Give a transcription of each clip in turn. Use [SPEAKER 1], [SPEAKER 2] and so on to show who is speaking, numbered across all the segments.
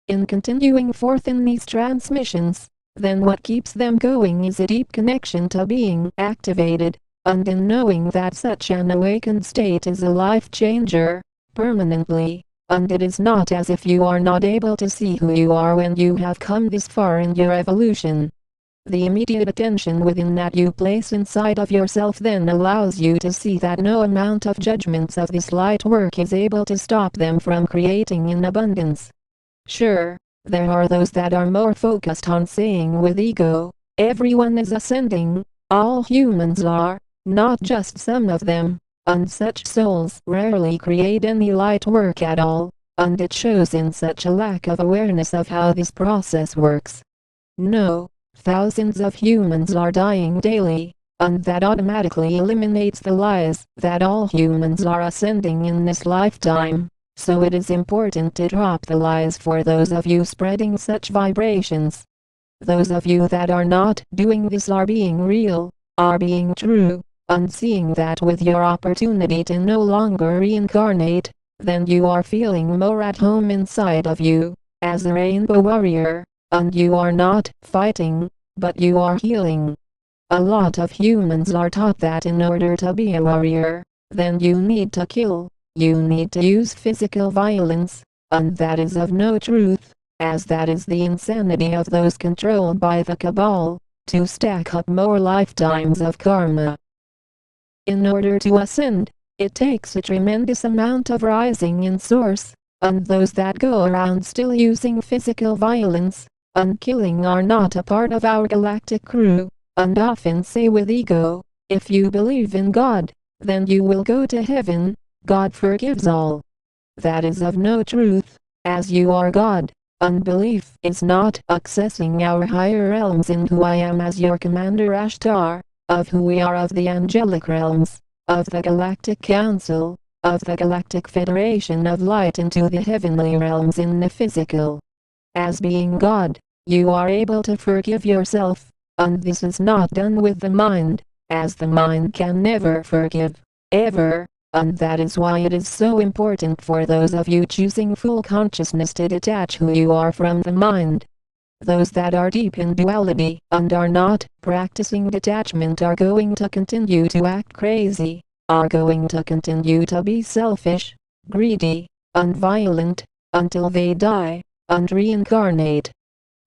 [SPEAKER 1] in continuing forth in these transmissions, then what keeps them going is a deep connection to being activated, and in knowing that such an awakened state is a life changer, permanently, and it is not as if you are not able to see who you are when you have come this far in your evolution. The immediate attention within that you place inside of yourself then allows you to see that no amount of judgments of this light work is able to stop them from creating in abundance. Sure, there are those that are more focused on saying with ego, everyone is ascending, all humans are, not just some of them, and such souls rarely create any light work at all, and it shows in such a lack of awareness of how this process works. No, thousands of humans are dying daily, and that automatically eliminates the lies that all humans are ascending in this lifetime. So it is important to drop the lies for those of you spreading such vibrations. Those of you that are not doing this are being real, are being true, and seeing that with your opportunity to no longer reincarnate, then you are feeling more at home inside of you, as a rainbow warrior, and you are not fighting, but you are healing. A lot of humans are taught that in order to be a warrior, then you need to kill. You need to use physical violence, and that is of no truth, as that is the insanity of those controlled by the Cabal, to stack up more lifetimes of karma. In order to ascend, it takes a tremendous amount of rising in source, and those that go around still using physical violence and killing are not a part of our galactic crew, and often say with ego, if you believe in God, then you will go to heaven. God forgives all. That is of no truth, as you are God. Unbelief is not accessing our higher realms in who I am as your commander Ashtar, of who we are of the angelic realms, of the Galactic Council, of the Galactic Federation of Light into the heavenly realms in the physical. As being God, you are able to forgive yourself, and this is not done with the mind, as the mind can never forgive, ever. And that is why it is so important for those of you choosing full consciousness to detach who you are from the mind. Those that are deep in duality and are not practicing detachment are going to continue to act crazy, are going to continue to be selfish, greedy, and violent, until they die, and reincarnate.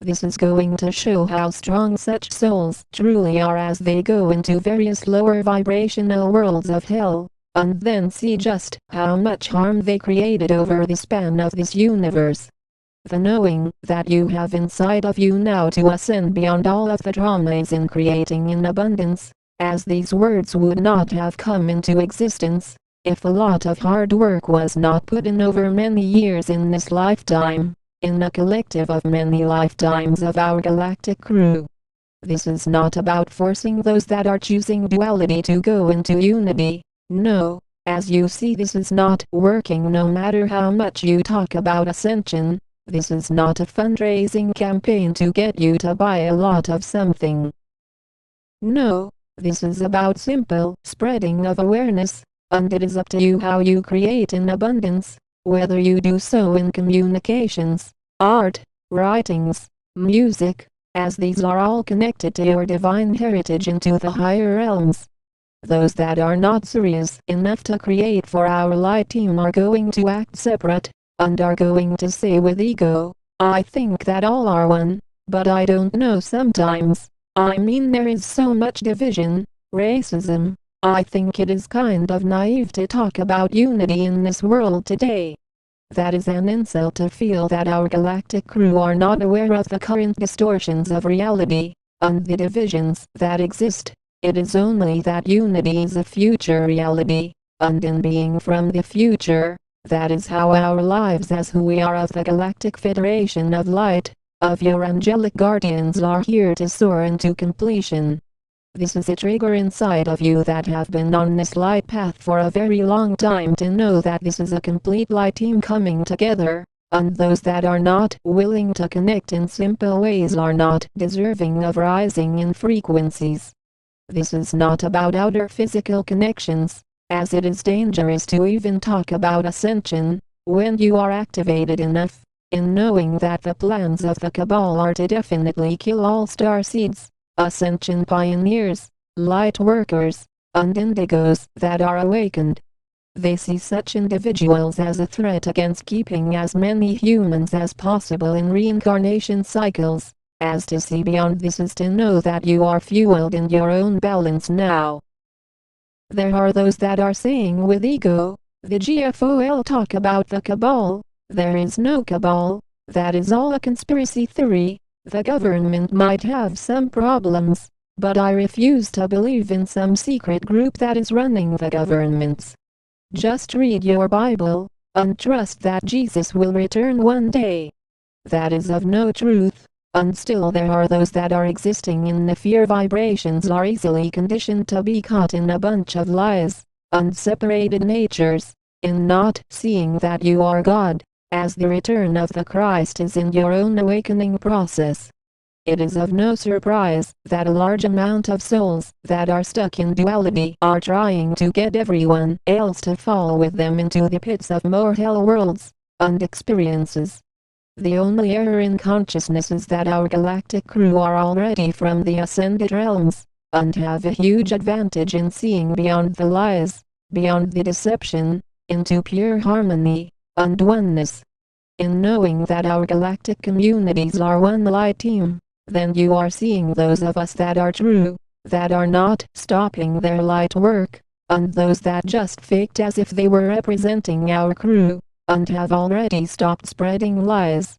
[SPEAKER 1] This is going to show how strong such souls truly are as they go into various lower vibrational worlds of hell, and then see just how much harm they created over the span of this universe. The knowing that you have inside of you now to ascend beyond all of the traumas in creating in abundance, as these words would not have come into existence, if a lot of hard work was not put in over many years in this lifetime, in a collective of many lifetimes of our galactic crew. This is not about forcing those that are choosing duality to go into unity. No, as you see, this is not working no matter how much you talk about ascension. This is not a fundraising campaign to get you to buy a lot of something. No, this is about simple spreading of awareness, and it is up to you how you create in abundance, whether you do so in communications, art, writings, music, as these are all connected to your divine heritage into the higher realms. Those that are not serious enough to create for our light team are going to act separate, and are going to say with ego, I think that all are one, but I don't know sometimes. I mean, there is so much division, racism. I think it is kind of naive to talk about unity in this world today. That is an insult to feel that our galactic crew are not aware of the current distortions of reality, and the divisions that exist. It is only that unity is a future reality, and in being from the future, that is how our lives as who we are of the Galactic Federation of Light, of your angelic guardians are here to soar into completion. This is a trigger inside of you that have been on this light path for a very long time to know that this is a complete light team coming together, and those that are not willing to connect in simple ways are not deserving of rising in frequencies. This is not about outer physical connections, as it is dangerous to even talk about ascension. When you are activated enough, in knowing that the plans of the Cabal are to definitely kill all star seeds, ascension pioneers, light workers, and indigos that are awakened. They see such individuals as a threat against keeping as many humans as possible in reincarnation cycles. As to see beyond this is to know that you are fueled in your own balance now. There are those that are saying with ego, the GFOL talk about the Cabal. There is no Cabal, that is all a conspiracy theory. The government might have some problems, but I refuse to believe in some secret group that is running the governments. Just read your Bible, and trust that Jesus will return one day. That is of no truth, and still there are those that are existing in the fear vibrations are easily conditioned to be caught in a bunch of lies, and separated natures, in not seeing that you are God, as the return of the Christ is in your own awakening process. It is of no surprise that a large amount of souls that are stuck in duality are trying to get everyone else to fall with them into the pits of more hell worlds and experiences. The only error in consciousness is that our galactic crew are already from the ascended realms, and have a huge advantage in seeing beyond the lies, beyond the deception, into pure harmony and oneness. In knowing that our galactic communities are one light team, then you are seeing those of us that are true, that are not stopping their light work, and those that just faked as if they were representing our crew, and have already stopped spreading lies.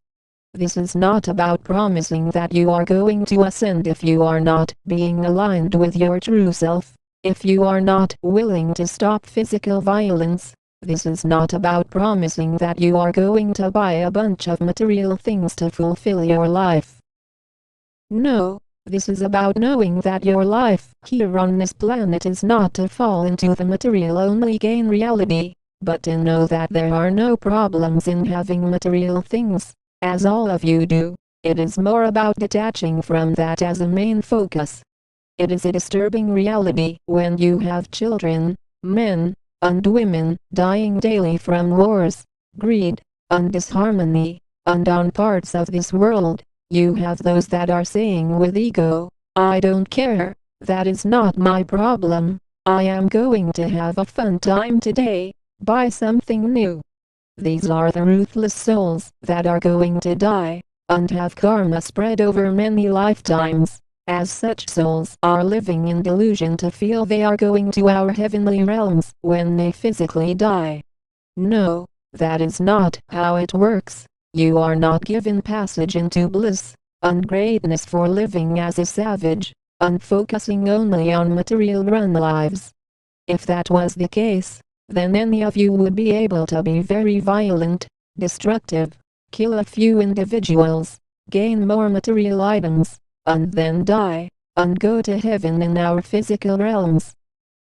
[SPEAKER 1] This is not about promising that you are going to ascend if you are not being aligned with your true self, if you are not willing to stop physical violence. This is not about promising that you are going to buy a bunch of material things to fulfill your life. No, this is about knowing that your life here on this planet is not to fall into the material-only gain reality, but to know that there are no problems in having material things, as all of you do. It is more about detaching from that as a main focus. It is a disturbing reality when you have children, men, and women dying daily from wars, greed, and disharmony, and on parts of this world. You have those that are saying with ego, I don't care, that is not my problem, I am going to have a fun time today, buy something new. These are the ruthless souls that are going to die, and have karma spread over many lifetimes, as such souls are living in delusion to feel they are going to our heavenly realms when they physically die. No, that is not how it works. You are not given passage into bliss and greatness for living as a savage, and focusing only on material-run lives. If that was the case, then any of you would be able to be very violent, destructive, kill a few individuals, gain more material items, and then die, and go to heaven in our physical realms.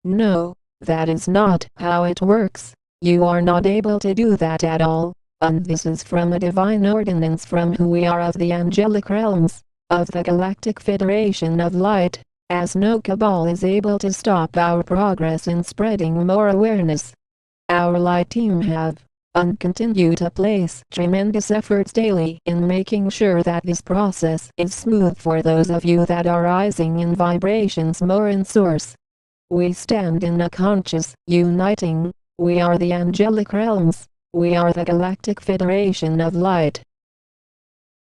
[SPEAKER 1] No, that is not how it works. You are not able to do that at all. And this is from a divine ordinance from who we are of the angelic realms, of the Galactic Federation of Light, as no Cabal is able to stop our progress in spreading more awareness. Our light team have, and continue to place tremendous efforts daily in making sure that this process is smooth for those of you that are rising in vibrations more in source. We stand in a conscious uniting, we are the angelic realms. We are the Galactic Federation of Light.